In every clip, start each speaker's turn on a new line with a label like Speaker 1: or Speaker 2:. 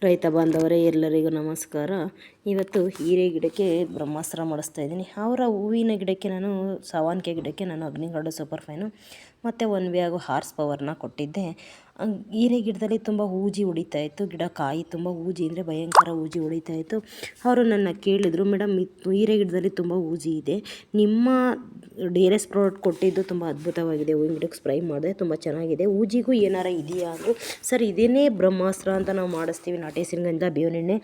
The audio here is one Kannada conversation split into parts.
Speaker 1: ರೈತ ಬಾಂಧವರೇ ಎಲ್ಲರಿಗೂ ನಮಸ್ಕಾರ. ಇವತ್ತು ಹೀರೆ ಗಿಡಕ್ಕೆ ಬ್ರಹ್ಮಾಸ್ತ್ರ ಮಾಡಿಸ್ತಾ ಇದ್ದೀನಿ. ಅವರ ಹೂವಿನ ಗಿಡಕ್ಕೆ ನಾನು ಸಾವಾನಿಗೆ ಗಿಡಕ್ಕೆ ನಾನು ಅಗ್ನಿಗಾರ್ಡ್ ಸೂಪರ್ ಫೈನು ಮತ್ತು 1 ಬ್ಯಾಗು ಹಾರ್ಸ್ ಪವರ್ನ ಕೊಟ್ಟಿದ್ದೆ. ಹೀರೆ ಗಿಡದಲ್ಲಿ ತುಂಬ ಹೂಜಿ ಹೊಡಿತಾಯಿತ್ತು, ಗಿಡ ಕಾಯಿ ತುಂಬ ಹೂಜಿ ಅಂದರೆ ಭಯಂಕರ ಹೂಜಿ ಹೊಡಿತಾಯಿತ್ತು. ಅವರು ನನ್ನ ಕೇಳಿದರು, ಮೇಡಮ್ ಹೀರೆ ಗಿಡದಲ್ಲಿ ತುಂಬ ಹೂಜಿ ಇದೆ, ನಿಮ್ಮ DRS ಪ್ರಾಡಕ್ಟ್ ಕೊಟ್ಟಿದ್ದು ತುಂಬ ಅದ್ಭುತವಾಗಿದೆ, ಹೂವಿನ ಗಿಡಕ್ಕೆ ಸ್ಪ್ರೈ ಮಾಡಿದೆ ತುಂಬ ಚೆನ್ನಾಗಿದೆ, ಹೂಜಿಗೂ ಏನಾರ ಇದೆಯಾ ಅಂದರು. ಸರ್ ಇದೇನೇ ಬ್ರಹ್ಮಾಸ್ತ್ರ ಅಂತ ನಾವು ಮಾಡಿಸ್ತೀವಿ, ನಾಟಿ ಸಿಂಗದಿಂದ ಬೇವಿನ ಎಣ್ಣೆ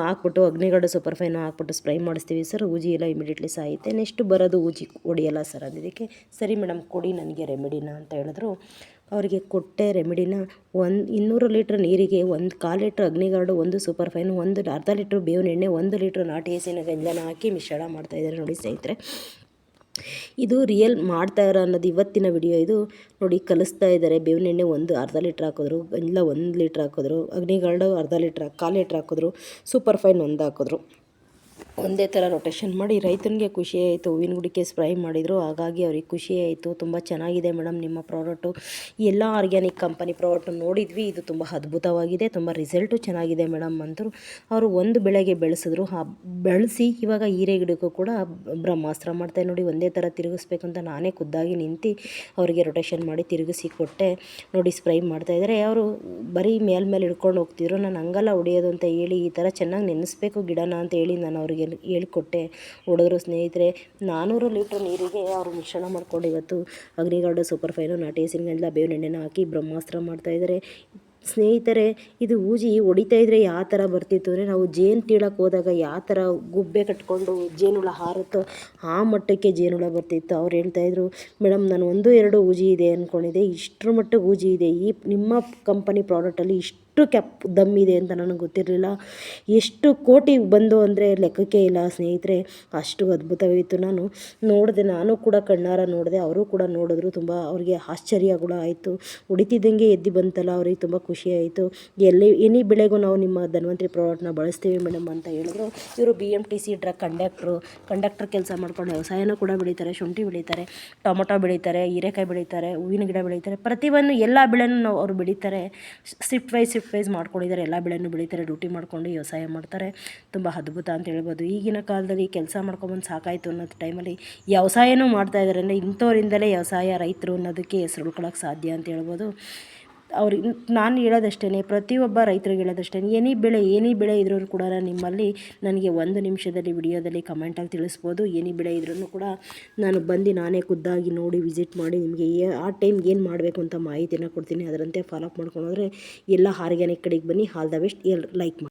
Speaker 1: ಹಾಕ್ಬಿಟ್ಟು ಅಗ್ನಿಗಾರ್ಡ್ ಸೂಪರ್ ಫೈನ್ ಹಾಕ್ಬಿಟ್ಟು ಸ್ಪ್ರೈ ಮಾಡಿಸ್ತೀವಿ ಸರ್, ಹೂಜಿ ಎಲ್ಲ ಇಮಿಡಿಯೇಟ್ಲಿ ಸಾಯುತ್ತೆ, ನೆಕ್ಸ್ಟ್ ಬರೋದು ಹೂಜಿ ಹೊಡಿಯಲ್ಲ ಸರ್ ಅಂದಿದ್ದಕ್ಕೆ ಸರಿ ಮೇಡಮ್ ಕೊಡಿ ನನಗೆ ರೆಮಿಡಿನ ಅಂತ ಹೇಳಿದ್ರು. ಅವರಿಗೆ ಕೊಟ್ಟೆ ರೆಮಿಡಿನ. 200 ಲೀಟ್ರ್ ನೀರಿಗೆ 1/4 ಲೀಟ್ರ್ ಅಗ್ನಿಗಾರ್ಡು, 1 ಸೂಪರ್ ಫೈನ್, 1 ಅರ್ಧ ಲೀಟ್ರ್ ಬೇವಿನ ಎಣ್ಣೆ, 1 ಲೀಟ್ರ್ ನಾಟಿ ಹಸಿನ ಗಂಜನ ಹಾಕಿ ಮಿಶ್ರಣ ಮಾಡ್ತಾಯಿದ್ದಾರೆ ನೋಡಿ ಸ್ನೇಹಿತರೆ. ಇದು ರಿಯಲ್ ಮಾಡ್ತಾ ಇರೋ ಅನ್ನೋದು ಇವತ್ತಿನ ವಿಡಿಯೋ. ಇದು ನೋಡಿ ಕಲಿಸ್ತಾ ಇದ್ದಾರೆ. ಬೇವಿನ ಎಣ್ಣೆ ಅರ್ಧ ಲೀಟ್ರ್ ಹಾಕಿದ್ರು, ಎಲ್ಲ 1 ಲೀಟ್ರ್ ಹಾಕಿದ್ರು, ಅಗ್ನಿಗಾರ್ಡು ಅರ್ಧ ಲೀಟ್ರ್ 1/4 ಲೀಟ್ರ್ ಹಾಕಿದ್ರು, ಸೂಪರ್ ಫೈನ್ 1 ಹಾಕಿದ್ರು. ಒಂದೇ ಥರ ರೊಟೇಷನ್ ಮಾಡಿ ರೈತನಿಗೆ ಖುಷಿ ಆಯಿತು. ಹೂವಿನ ಗಿಡಕ್ಕೆ ಸ್ಪ್ರೈ ಮಾಡಿದರು, ಹಾಗಾಗಿ ಅವ್ರಿಗೆ ಖುಷಿ ಆಯಿತು. ತುಂಬ ಚೆನ್ನಾಗಿದೆ ಮೇಡಮ್ ನಿಮ್ಮ ಪ್ರಾಡಕ್ಟು, ಎಲ್ಲ ಆರ್ಗ್ಯಾನಿಕ್ ಕಂಪನಿ ಪ್ರಾಡಕ್ಟು ನೋಡಿದ್ವಿ, ಇದು ತುಂಬ ಅದ್ಭುತವಾಗಿದೆ, ತುಂಬ ರಿಸಲ್ಟು ಚೆನ್ನಾಗಿದೆ ಮೇಡಮ್ ಅಂದರು. ಅವರು ಒಂದು ಬೆಳೆಗೆ ಬೆಳೆಸಿದ್ರು, ಬೆಳೆಸಿ ಇವಾಗ ಹೀರೆ ಗಿಡಕ್ಕೂ ಕೂಡ ಬ್ರಹ್ಮಾಸ್ತ್ರ ಮಾಡ್ತಾರೆ ನೋಡಿ. ಒಂದೇ ಥರ ತಿರುಗಿಸ್ಬೇಕು ಅಂತ ನಾನೇ ಖುದ್ದಾಗಿ ನಿಂತು ಅವರಿಗೆ ರೊಟೇಷನ್ ಮಾಡಿ ತಿರುಗಿಸಿ ಕೊಟ್ಟೆ ನೋಡಿ. ಸ್ಪ್ರೈ ಮಾಡ್ತಾಯಿದ್ದಾರೆ. ಅವರು ಬರೀ ಮೇಲೆ ಹಿಡ್ಕೊಂಡು ಹೋಗ್ತಿದ್ರು, ನಾನು ಹಂಗಲ್ಲ ಹೊಡೆಯೋದು ಅಂತ ಹೇಳಿ, ಈ ಥರ ಚೆನ್ನಾಗಿ ನೆನೆಸ್ಬೇಕು ಗಿಡನ ಅಂತ ಹೇಳಿ ನಾನು ಅವರಿಗೆ ಹೇಳಿಕೊಟ್ಟೆ. ಹೊಡೆದ್ರು ಸ್ನೇಹಿತರೆ. 400 ಲೀಟ್ರ್ ನೀರಿಗೆ ಅವರು ಮಿಶ್ರಣ ಮಾಡ್ಕೊಂಡು ಇವತ್ತು ಅಗ್ನಿಗಾರ್ಡ್ ಸೂಪರ್ ಫೈನು, ನಾಟಿ ಹಸಿರಿನಿಂದ ಬೇವಿನ ಎಣ್ಣೆನ ಹಾಕಿ ಬ್ರಹ್ಮಾಸ್ತ್ರ ಮಾಡ್ತಾಯಿದ್ದಾರೆ ಸ್ನೇಹಿತರೆ. ಇದು ಹೂಜಿ ಹೊಡಿತಾ ಇದ್ದರೆ ಯಾವ ಥರ ಬರ್ತಿತ್ತು ಅಂದರೆ, ನಾವು ಜೇನು ತೀಳಕ್ಕೆ ಹೋದಾಗ ಯಾವ ಥರ ಗುಬ್ಬೆ ಕಟ್ಕೊಂಡು ಜೇನುಳ ಹಾರುತ್ತೋ ಆ ಮಟ್ಟಕ್ಕೆ ಜೇನುಳ ಬರ್ತಿತ್ತು. ಅವ್ರು ಹೇಳ್ತಾಯಿದ್ರು, ಮೇಡಮ್ ನಾನು 1-2 ಹೂಜಿ ಇದೆ ಅಂದ್ಕೊಂಡಿದ್ದೆ, ಇಷ್ಟರ ಮಟ್ಟಿಗೆ ಹೂಜಿ ಇದೆ, ಈ ನಿಮ್ಮ ಕಂಪನಿ ಪ್ರಾಡಕ್ಟಲ್ಲಿ ಇಷ್ಟು ದಮ್ಮಿದೆ ಅಂತ ನನಗೆ ಗೊತ್ತಿರಲಿಲ್ಲ, ಎಷ್ಟು ಕೋಟಿ ಬಂದು ಅಂದರೆ ಲೆಕ್ಕಕ್ಕೆ ಇಲ್ಲ ಸ್ನೇಹಿತರೆ, ಅಷ್ಟು ಅದ್ಭುತವಿತ್ತು. ನಾನು ನೋಡಿದೆ, ನಾನು ಕೂಡ ಕಣ್ಣಾರ ನೋಡಿದೆ, ಅವರು ಕೂಡ ನೋಡಿದ್ರು. ತುಂಬ ಅವ್ರಿಗೆ ಆಶ್ಚರ್ಯ ಕೂಡ ಆಯಿತು. ಹೊಡಿತಿದ್ದಂಗೆ ಎದ್ದು ಬಂತಲ್ಲ, ಅವ್ರಿಗೆ ತುಂಬ ಖುಷಿ ಆಯಿತು. ಎನಿ ಬೆಳೆಗೂ ನಾವು ನಿಮ್ಮ ಧನ್ವಂತರಿ ಪ್ರಾಡಕ್ಟ್ನ ಬಳಸ್ತೀವಿ ಮೇಡಮ್ ಅಂತ ಹೇಳಿದ್ರು. ಇವರು BMTC ಡ್ರಗ್ ಕಂಡಕ್ಟರ್ ಕೆಲಸ ಮಾಡ್ಕೊಂಡು ವ್ಯವಸಾಯನೂ ಕೂಡ ಬೆಳೀತಾರೆ, ಶುಂಠಿ ಬೆಳೀತಾರೆ, ಟೊಮೊಟೊ ಬೆಳೀತಾರೆ, ಹೀರೆಕಾಯಿ ಬೆಳೀತಾರೆ, ಹೂವಿನ ಗಿಡ ಬೆಳೀತಾರೆ, ಪ್ರತಿಯೊಂದು ಎಲ್ಲ ಬೆಳೆನೂ ಅವ್ರು ಬೆಳೀತಾರೆ. ಶಿಫ್ಟ್ ವೈಸ್ ಮಾಡ್ಕೊಂಡಿದ್ದಾರೆ, ಎಲ್ಲ ಬೆಳೆನೂ ಬೆಳೀತಾರೆ, ಡ್ಯೂಟಿ ಮಾಡ್ಕೊಂಡು ವ್ಯವಸಾಯ ಮಾಡ್ತಾರೆ. ತುಂಬ ಅದ್ಭುತ ಅಂತ ಹೇಳ್ಬೋದು. ಈಗಿನ ಕಾಲದಲ್ಲಿ ಕೆಲಸ ಮಾಡ್ಕೊಂಬಂದು ಸಾಕಾಯಿತು ಅನ್ನೋದು ಟೈಮಲ್ಲಿ ವ್ಯವಸಾಯನೂ ಮಾಡ್ತಾಯಿದ್ದಾರೆ ಅಂದರೆ ಇಂಥವರಿಂದಲೇ ವ್ಯವಸಾಯ ರೈತರು ಅನ್ನೋದಕ್ಕೆ ಹೆಸರು ಉಳ್ಕೊಳ್ಳೋಕೆ ಸಾಧ್ಯ ಅಂತ ಹೇಳ್ಬೋದು. ಅವ್ರಿಗೆ ನಾನು ಹೇಳೋದಷ್ಟೇ, ಪ್ರತಿಯೊಬ್ಬ ರೈತರಿಗೆ ಹೇಳೋದಷ್ಟೇ, ಏನೇ ಬೆಳೆ ಇದ್ರೂ ಕೂಡ ನಿಮ್ಮಲ್ಲಿ ನನಗೆ 1 ನಿಮಿಷದಲ್ಲಿ ವಿಡಿಯೋದಲ್ಲಿ ಕಮೆಂಟಲ್ಲಿ ತಿಳಿಸ್ಬೋದು. ಏನೇ ಬೆಳೆ ಇದ್ರೂ ಕೂಡ ನಾನು ಬಂದು ನಾನೇ ಖುದ್ದಾಗಿ ನೋಡಿ ವಿಸಿಟ್ ಮಾಡಿ ನಿಮಗೆ ಆ ಟೈಮ್ಗೆ ಏನು ಮಾಡಬೇಕು ಅಂತ ಮಾಹಿತಿನ ಕೊಡ್ತೀನಿ. ಅದರಂತೆ ಫಾಲೋ ಅಪ್ ಮಾಡ್ಕೊಂಡ್ರೆ ಎಲ್ಲ ಆರ್ಗ್ಯಾನಿಕ್ ಕಡೆಗೆ ಬನ್ನಿ. All the best. ಲೈಕ್ ಮಾಡಿ.